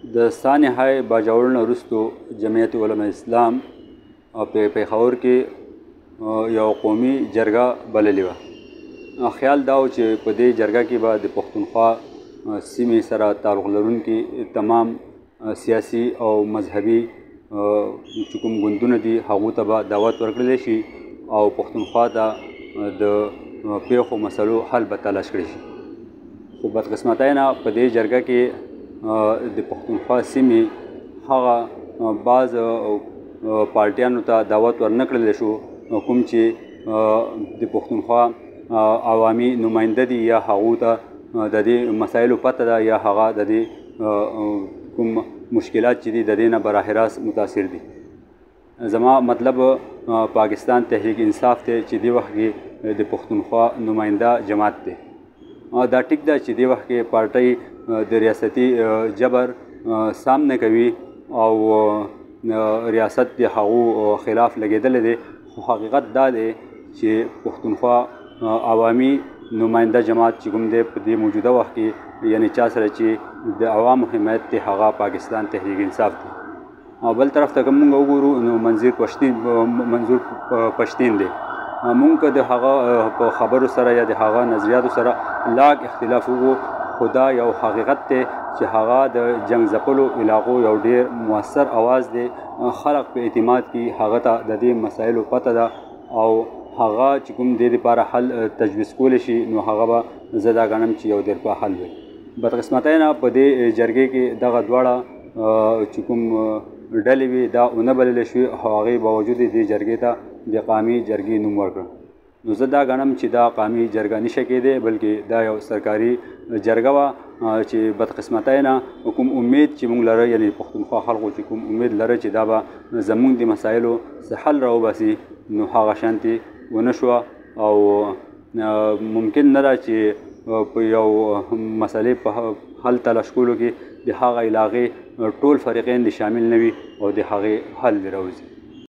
د سانحه باجوړ نه وروستو جمعیت علماء اسلام په پېښور کې یو قومي جرګه بللې وه. خیال دا و چې په دې جرګه کې به د پښتونخوا سیمې سره تعلق لرونکي تمام سیاسي او مذهبي چې کوم ګوندونه دي هغو ته به دعوت ورکړلی شي او پښتونخوا ته د پیښو مسلو حل به تلاش کړی شي. خو بدقسمتۍ نه په دې جرګه کې د پښتونخوا سیمې هغه بعض پارټیانو ته دعوت ورنه کړلی شو کوم چې د پښتونخوا عوامي نماینده دي یا هغو ته د دې مسایلو پته ده یا هغه د دې کوم مشکلات چې دي د دې نه براه راست متاثر دي. زما مطلب پاکستان تحریک انصاف دی چې دې وخت کې د پښتونخوا نماینده جماعت دی. دا ټیک ده چې دې وخت کې پارټۍ د ریاستي جبر سام نه کوي او ریاست د هغو خلاف لګېدلی دی، خو حقیقت دا دی چې پښتونخوا عوامي نماینده جماعت چې کوم دی په دې موجوده وخت کې یعنې چا سره چې د عوامو حمایت دی هغه پاکستان تحریک انصاف دی. بل طرف ته که مونږ وګورو نو منظور پښتین دی. مونږ که د هغه په خبرو سره یا د هغه نظریاتو سره لاګ اختلاف وکړو، خو دا یو حقیقت دی چې هغه د جنګ ځپلو علاقو یو ډېر مؤثر اواز دی. خلق په اعتماد کې هغه ته د دې مسایلو پته ده او هغه چې کوم دې دپاره حل تجویز کولی شي نو هغه به زه دا ګڼم چې یو ډېر په حل وي. بدقسمتۍ نه په دې جرګې کې دغه دواړه چې کوم ډلې وي دا ونه بللی شوې، هغې باوجود دې جرګې ته د قامي جرګې نوم ورکړ. نو زه دا ګڼم چې دا قامي جرګه نشه کېدی بلکې دا یو سرکاري جرګه وه چې بدقسمتۍ نه کوم امید چې مونږ لره یعنې پښتونخوا خلکو چې کوم امید لره چې دا به زمونږ د مسایلو څه حل راوباسي نو هغه شانتې ونه شوه او ممکن نه ده چې په یو مسلې په حل تلاش کولو کې د هغه علاقې ټول فریقین دې شامل نه وي او د هغې حل دې راوځي.